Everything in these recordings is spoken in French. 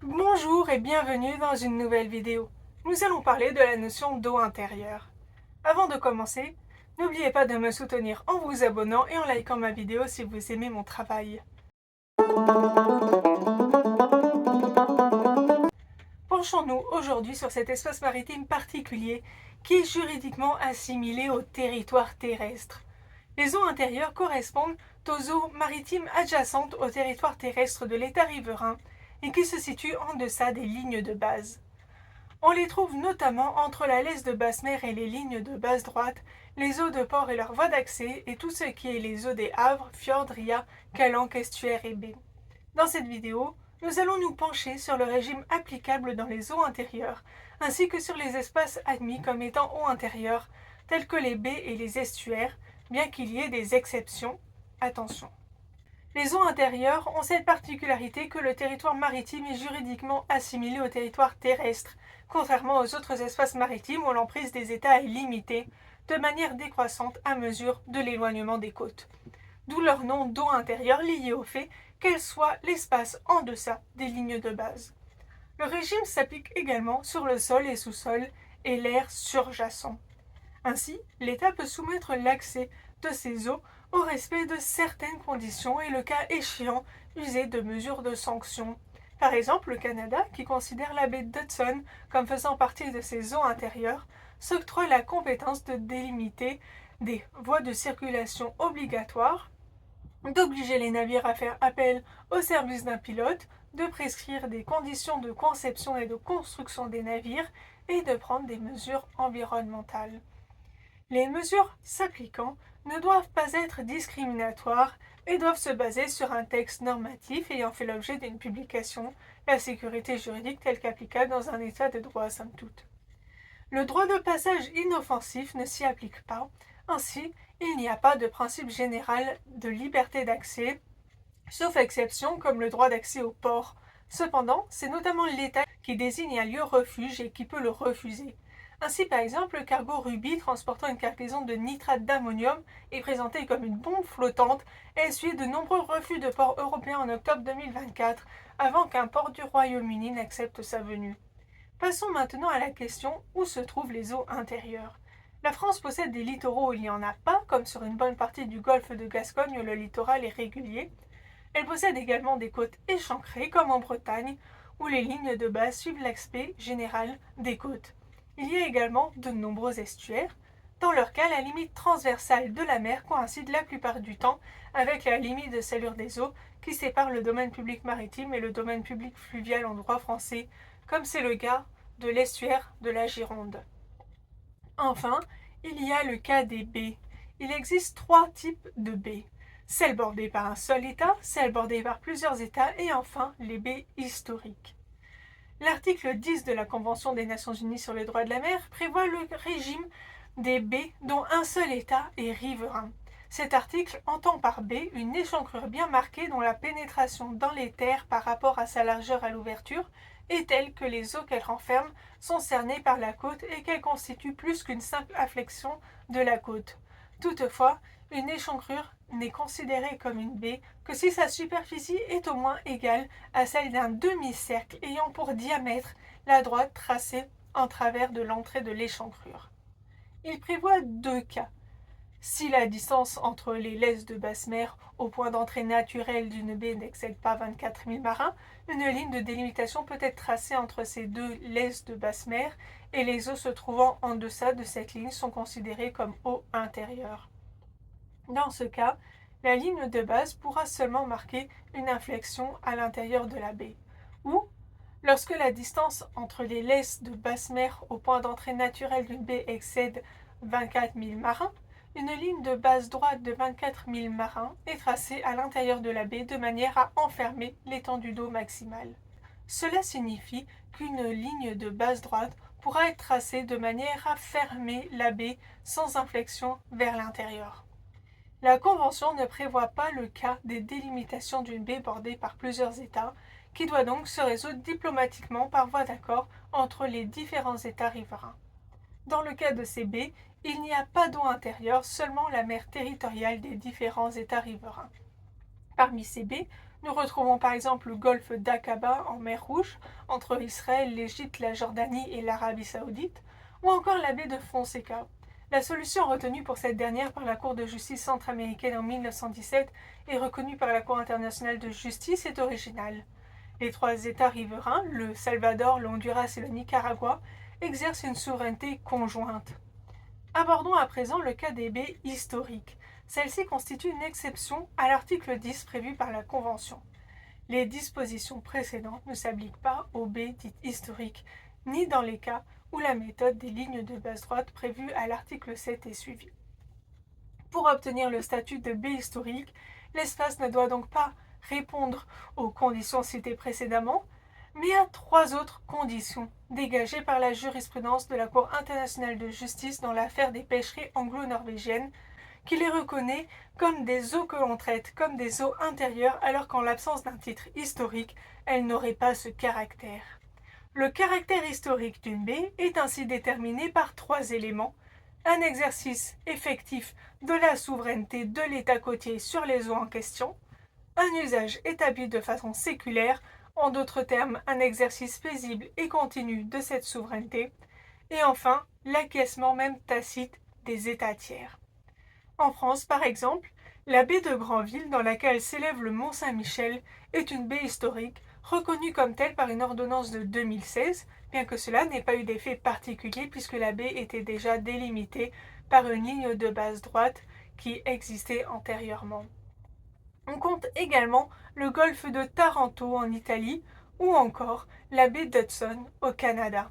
Bonjour et bienvenue dans une nouvelle vidéo. Nous allons parler de la notion d'eau intérieure. Avant de commencer, n'oubliez pas de me soutenir en vous abonnant et en likant ma vidéo si vous aimez mon travail. Penchons-nous aujourd'hui sur cet espace maritime particulier qui est juridiquement assimilé au territoire terrestre. Les eaux intérieures correspondent aux eaux maritimes adjacentes au territoire terrestre de l'État riverain et qui se situent en deçà des lignes de base. On les trouve notamment entre la laisse de basse mer et les lignes de base droite, les eaux de port et leurs voies d'accès, et tout ce qui est les eaux des havres, fjords, ria, calanques, estuaires et baies. Dans cette vidéo, nous allons nous pencher sur le régime applicable dans les eaux intérieures, ainsi que sur les espaces admis comme étant eaux intérieures, tels que les baies et les estuaires, bien qu'il y ait des exceptions. Attention. Les eaux intérieures ont cette particularité que le territoire maritime est juridiquement assimilé au territoire terrestre, contrairement aux autres espaces maritimes où l'emprise des États est limitée, de manière décroissante à mesure de l'éloignement des côtes. D'où leur nom d'eau intérieure lié au fait qu'elle soit l'espace en deçà des lignes de base. Le régime s'applique également sur le sol et sous-sol et l'air surjacent. Ainsi, l'État peut soumettre l'accès de ces eaux au respect de certaines conditions et, le cas échéant, user de mesures de sanction. Par exemple, le Canada, qui considère la baie d'Hudson comme faisant partie de ses eaux intérieures, s'octroie la compétence de délimiter des voies de circulation obligatoires, d'obliger les navires à faire appel au service d'un pilote, de prescrire des conditions de conception et de construction des navires et de prendre des mesures environnementales. Les mesures s'appliquant ne doivent pas être discriminatoires et doivent se baser sur un texte normatif ayant fait l'objet d'une publication, la sécurité juridique telle qu'applicable dans un état de droit somme toute. Le droit de passage inoffensif ne s'y applique pas, ainsi il n'y a pas de principe général de liberté d'accès, sauf exception comme le droit d'accès au port. Cependant, c'est notamment l'État qui désigne un lieu refuge et qui peut le refuser. Ainsi, par exemple, le cargo Ruby transportant une cargaison de nitrate d'ammonium est présenté comme une bombe flottante et a essuyé de nombreux refus de ports européens en octobre 2024, avant qu'un port du Royaume-Uni n'accepte sa venue. Passons maintenant à la question où se trouvent les eaux intérieures. La France possède des littoraux où il n'y en a pas, comme sur une bonne partie du golfe de Gascogne où le littoral est régulier. Elle possède également des côtes échancrées, comme en Bretagne, où les lignes de base suivent l'aspect général des côtes. Il y a également de nombreux estuaires. Dans leur cas, la limite transversale de la mer coïncide la plupart du temps avec la limite de salure des eaux qui sépare le domaine public maritime et le domaine public fluvial en droit français, comme c'est le cas de l'estuaire de la Gironde. Enfin, il y a le cas des baies. Il existe trois types de baies. Celles bordées par un seul État, celles bordées par plusieurs États et enfin les baies historiques. L'article 10 de la Convention des Nations Unies sur les droits de la mer prévoit le régime des baies dont un seul État est riverain. Cet article entend par baie une échancrure bien marquée dont la pénétration dans les terres par rapport à sa largeur à l'ouverture est telle que les eaux qu'elle renferme sont cernées par la côte et qu'elle constitue plus qu'une simple afflexion de la côte. Toutefois, une échancrure n'est considérée comme une baie que si sa superficie est au moins égale à celle d'un demi-cercle ayant pour diamètre la droite tracée en travers de l'entrée de l'échancrure. Il prévoit deux cas. Si la distance entre les laisses de basse mer au point d'entrée naturel d'une baie n'excède pas 24 000 marins, une ligne de délimitation peut être tracée entre ces deux laisses de basse mer et les eaux se trouvant en deçà de cette ligne sont considérées comme eaux intérieures. Dans ce cas, la ligne de base pourra seulement marquer une inflexion à l'intérieur de la baie. Ou, lorsque la distance entre les laisses de basse mer au point d'entrée naturel d'une baie excède 24 000 marins, une ligne de base droite de 24 000 marins est tracée à l'intérieur de la baie de manière à enfermer l'étendue d'eau maximale. Cela signifie qu'une ligne de base droite pourra être tracée de manière à fermer la baie sans inflexion vers l'intérieur. La Convention ne prévoit pas le cas des délimitations d'une baie bordée par plusieurs États, qui doit donc se résoudre diplomatiquement par voie d'accord entre les différents États riverains. Dans le cas de ces baies, il n'y a pas d'eau intérieure, seulement la mer territoriale des différents États riverains. Parmi ces baies, Nous retrouvons par exemple le golfe d'Aqaba en mer Rouge, entre Israël, l'Égypte, la Jordanie et l'Arabie saoudite, ou encore la baie de Fonseca. La solution retenue pour cette dernière par la Cour de justice centra-américaine en 1917 et reconnue par la Cour internationale de justice est originale. Les trois États riverains, le Salvador, le Honduras et le Nicaragua, exercent une souveraineté conjointe. Abordons à présent le cas des baies historiques. Celle-ci constitue une exception à l'article 10 prévu par la Convention. Les dispositions précédentes ne s'appliquent pas aux baies dites historiques, ni dans les cas où la méthode des lignes de base droite prévue à l'article 7 est suivie. Pour obtenir le statut de baie historique, l'espace ne doit donc pas répondre aux conditions citées précédemment, mais à trois autres conditions dégagées par la jurisprudence de la Cour internationale de justice dans l'affaire des pêcheries anglo-norvégiennes, qui les reconnaît comme des eaux que l'on traite comme des eaux intérieures alors qu'en l'absence d'un titre historique, elles n'auraient pas ce caractère. Le caractère historique d'une baie est ainsi déterminé par trois éléments: un exercice effectif de la souveraineté de l'État côtier sur les eaux en question, un usage établi de façon séculaire, en d'autres termes un exercice paisible et continu de cette souveraineté, et enfin l'acquiescement même tacite des États tiers. En France, par exemple, la baie de Granville, dans laquelle s'élève le mont Saint-Michel, est une baie historique, reconnue comme telle par une ordonnance de 2016, bien que cela n'ait pas eu d'effet particulier puisque la baie était déjà délimitée par une ligne de base droite qui existait antérieurement. On compte également le golfe de Taranto en Italie ou encore la baie d'Hudson au Canada.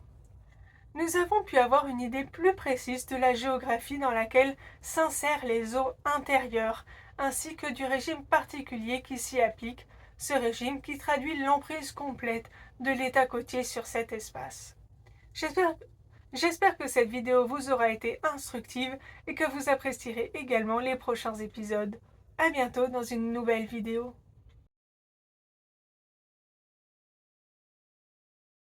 Nous avons pu avoir une idée plus précise de la géographie dans laquelle s'insèrent les eaux intérieures, ainsi que du régime particulier qui s'y applique, ce régime qui traduit l'emprise complète de l'État côtier sur cet espace. J'espère que cette vidéo vous aura été instructive et que vous apprécierez également les prochains épisodes. À bientôt dans une nouvelle vidéo.